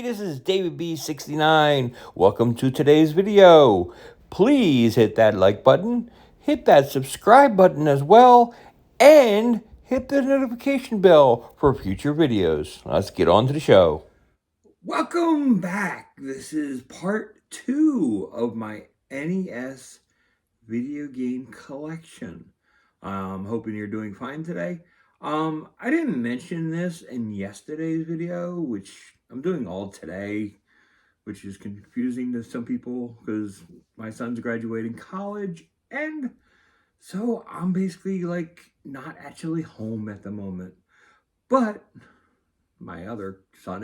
This is David B69. Welcome to today's video. Please hit that like button, hit that subscribe button as well, and hit the notification bell for future videos. Let's get on to the show. Welcome back. This is part 2 of my NES video game collection. I'm hoping you're doing fine today. I didn't mention this in yesterday's video, which I'm doing all today, which is confusing to some people because my son's graduating college, and so I'm basically like not actually home at the moment. But my other son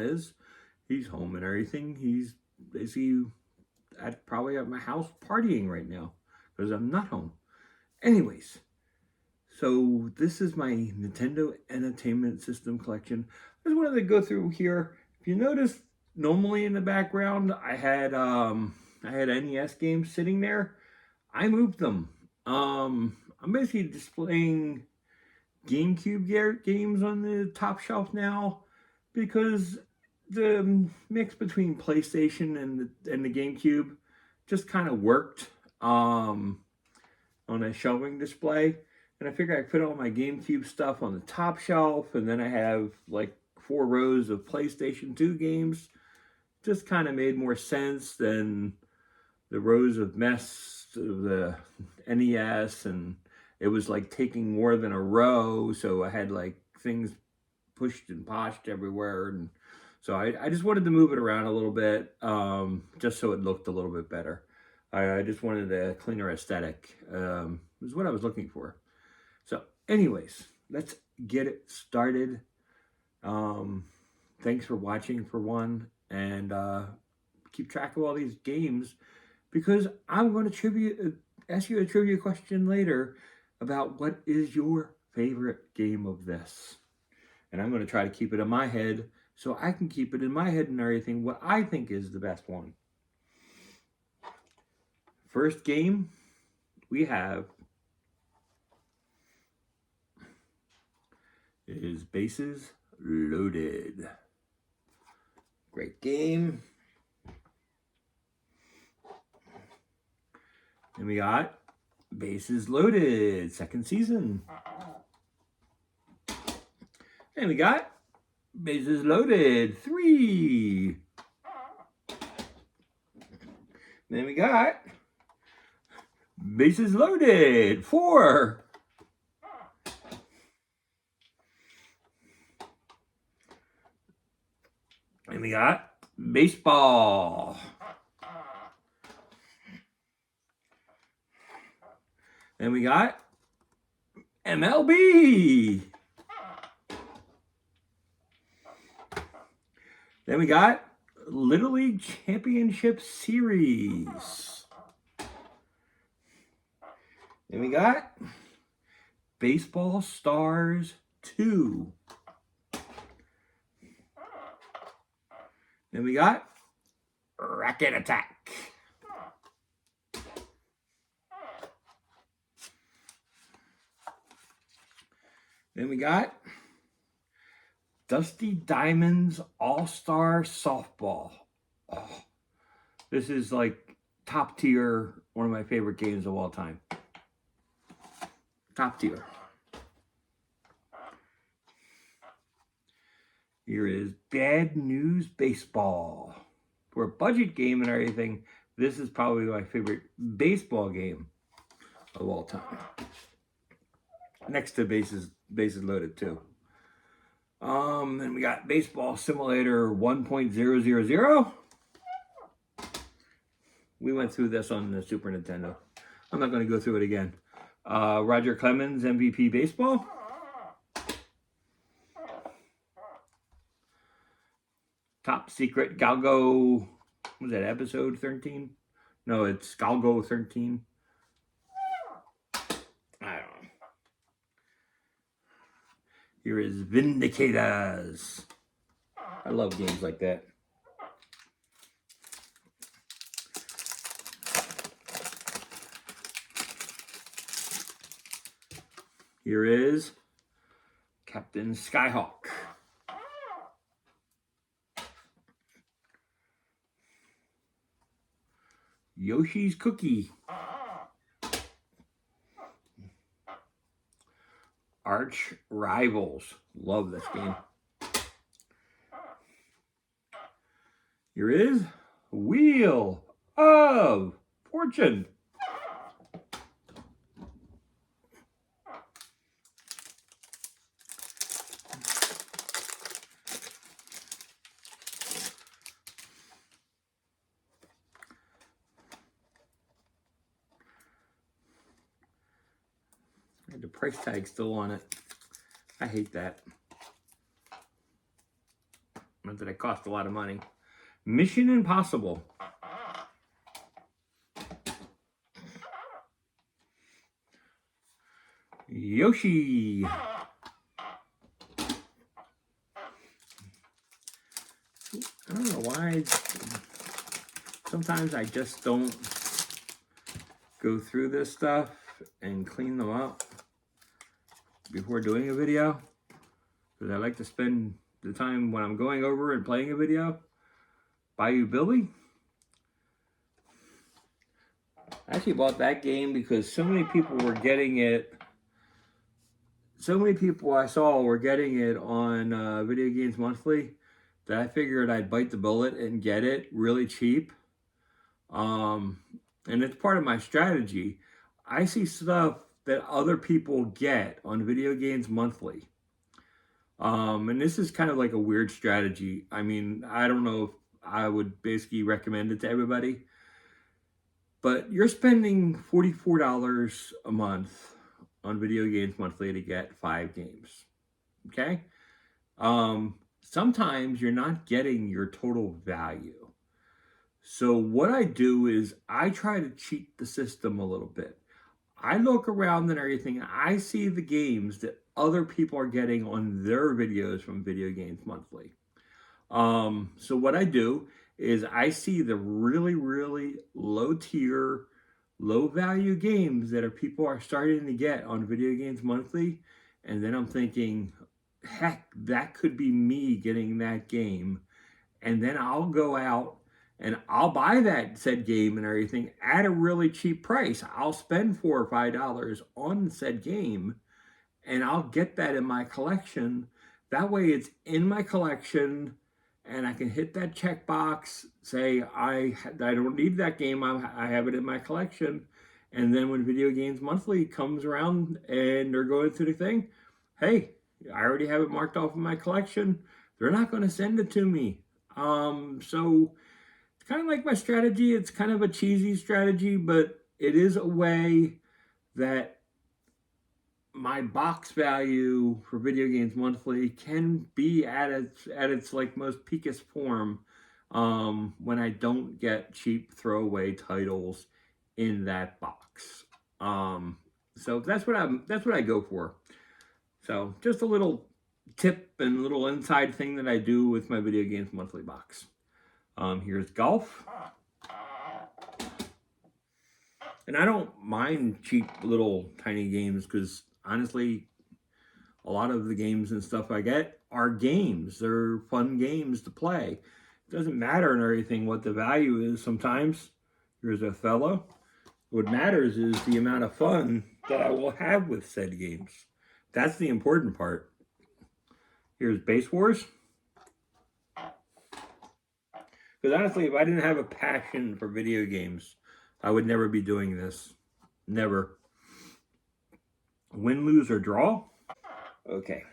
he's home and everything. He's basically probably at my house partying right now because I'm not home. Anyways, so this is my Nintendo Entertainment System collection. I just wanted to go through here. If you notice, normally in the background, I had NES games sitting there. I moved them. I'm basically displaying GameCube games on the top shelf now because the mix between PlayStation and the GameCube just kind of worked on a shelving display. And I figured I'd put all my GameCube stuff on the top shelf, and then I have like 4 rows of PlayStation 2 games. Just kind of made more sense than the rows of mess of the NES, and it was like taking more than a row, so I had like things pushed and poshed everywhere, and so I just wanted to move it around a little bit, just so it looked a little bit better. I just wanted a cleaner aesthetic, is what I was looking for. So anyways, let's get it started. Thanks for watching for one, and keep track of all these games because I'm going to ask you a trivia question later about what is your favorite game of this. And I'm going to try to keep it in my head so I can keep it in my head and everything what I think is the best one. First game we have is Bases Loaded. Great game. And we got Bases Loaded, second season. And we got Bases Loaded 3. Then we got Bases Loaded 4. And we got baseball. And we got MLB. Then we got Little League Championship Series. Then we got Baseball Stars 2. Then we got Racket Attack. Then we got Dusty Diamonds All-Star Softball. Oh, this is like top tier, one of my favorite games of all time. Top tier. Here is Bad News Baseball. For a budget game and everything, this is probably my favorite baseball game of all time. Next to Bases Loaded too. Then we got Baseball Simulator 1.000. We went through this on the Super Nintendo. I'm not going to go through it again. Roger Clemens MVP Baseball. Top Secret Galgo, was that episode 13? No, it's Galgo 13. I don't know. Here is Vindicators. I love games like that. Here is Captain Skyhawk. Yoshi's Cookie. Arch Rivals. Love this game. Here is Wheel of Fortune. And the price tag still on it. I hate that. Not that it cost a lot of money. Mission Impossible. Yoshi. I don't know why. Sometimes I just don't go through this stuff and clean them up before doing a video, because I like to spend the time when I'm going over and playing a video. Bayou Billy. I actually bought that game because so many people were getting it. So many people I saw were getting it on Video Games Monthly that I figured I'd bite the bullet and get it really cheap. And it's part of my strategy. I see stuff that other people get on Video Games Monthly. And this is kind of like a weird strategy. I mean, I don't know if I would basically recommend it to everybody, but you're spending $44 a month on Video Games Monthly to get 5 games. Okay? Sometimes you're not getting your total value. So what I do is I try to cheat the system a little bit. I look around and everything, and I see the games that other people are getting on their videos from Video Games Monthly. So what I do is I see the really, really low tier, low value games that people are starting to get on Video Games Monthly. And then I'm thinking, heck, that could be me getting that game. And then I'll go out and I'll buy that said game and everything at a really cheap price. I'll spend $4 or $5 on said game, and I'll get that in my collection. That way it's in my collection, and I can hit that checkbox, say I don't need that game, I have it in my collection. And then when Video Games Monthly comes around and they're going through the thing, hey, I already have it marked off in my collection. They're not going to send it to me. So it's kind of like my strategy. It's kind of a cheesy strategy, but it is a way that my box value for Video Games Monthly can be at its like most peakest form when I don't get cheap throwaway titles in that box. So that's what I go for. So just a little tip and a little inside thing that I do with my Video Games Monthly box. Here's golf. And I don't mind cheap little tiny games because honestly, a lot of the games and stuff I get are games. They're fun games to play. It doesn't matter and everything what the value is sometimes. Here's Othello. What matters is the amount of fun that I will have with said games. That's the important part. Here's Base Wars. Because honestly, if I didn't have a passion for video games, I would never be doing this. Never. Win, lose, or draw? Okay.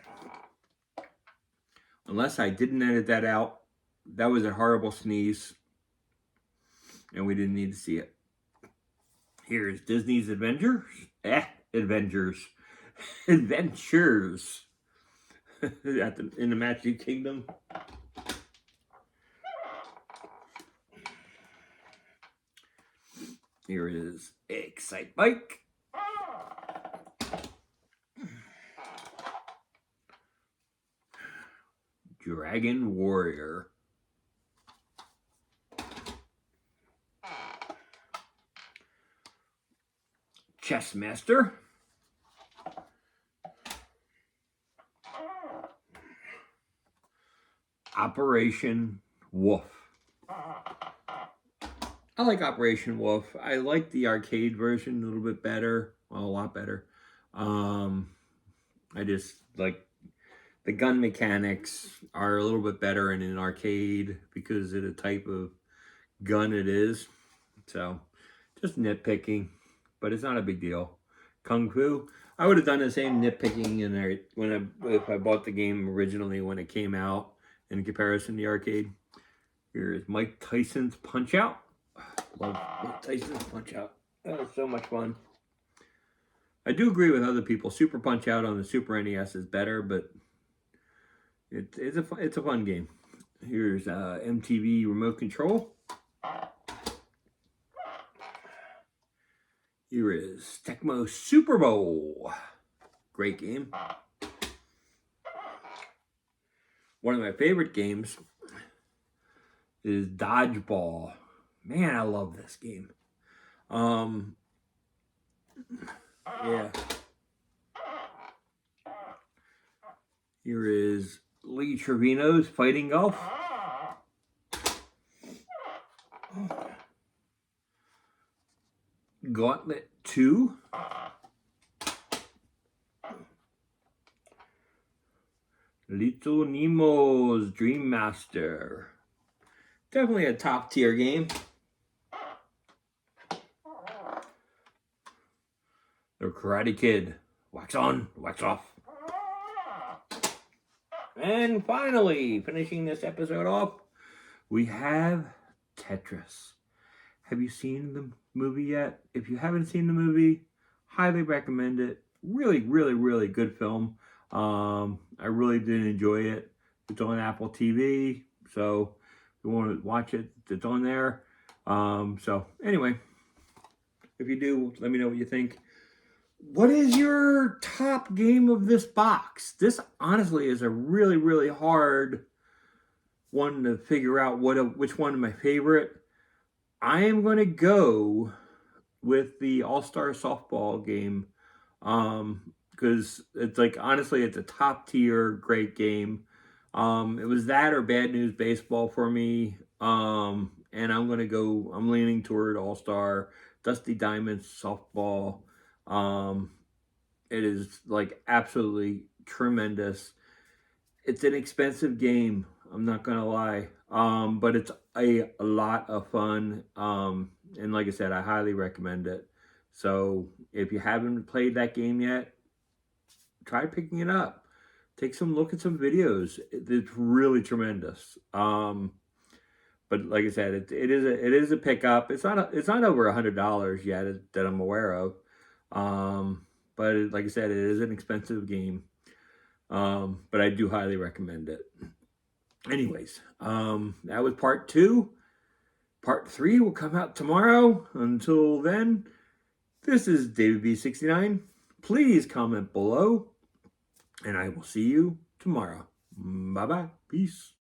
Unless I didn't edit that out, that was a horrible sneeze. And we didn't need to see it. Here's Disney's Avengers. Adventures. Adventures. In the Magic Kingdom. Here is Excite Bike. Dragon Warrior. Chessmaster. Operation Wolf. I like Operation Wolf. I like the arcade version a little bit better. Well, a lot better. Um, I just like the gun mechanics are a little bit better in an arcade because of the type of gun it is. So, just nitpicking, but it's not a big deal. Kung Fu. I would have done the same nitpicking in there if I bought the game originally when it came out in comparison to the arcade. Here is Mike Tyson's Punch Out. Love Mike Tyson's Punch Out. That was so much fun. I do agree with other people. Super Punch Out on the Super NES is better, but it's a fun game. Here's MTV Remote Control. Here is Tecmo Super Bowl. Great game. One of my favorite games is Dodgeball. Man, I love this game. Yeah. Here is Lee Trevino's Fighting Golf. Gauntlet 2. Little Nemo's Dream Master. Definitely a top tier game. The Karate Kid. Wax on, wax off. And finally, finishing this episode off, we have Tetris. Have you seen the movie yet? If you haven't seen the movie, highly recommend it. Really, really, really good film. I really did enjoy it. It's on Apple TV, so if you want to watch it, it's on there. So anyway, if you do, let me know what you think. What is your top game of this box? This honestly is a really, really hard one to figure out which one is my favorite. I am going to go with the All-Star Softball game because it's like, honestly, it's a top tier great game. It was that or Bad News Baseball for me. And I'm leaning toward All-Star Dusty Diamonds Softball. It is like absolutely tremendous. It's an expensive game, I'm not gonna lie, but it's a lot of fun. And like I said, I highly recommend it. So if you haven't played that game yet, try picking it up. Take some look at some videos. It's really tremendous. But like I said, it is a pickup. It's not over $100 yet that I'm aware of. But like I said, it is an expensive game. But I do highly recommend it. Anyways, that was part 2. Part 3 will come out tomorrow. Until then, this is David B69. Please comment below, and I will see you tomorrow. Bye-bye. Peace.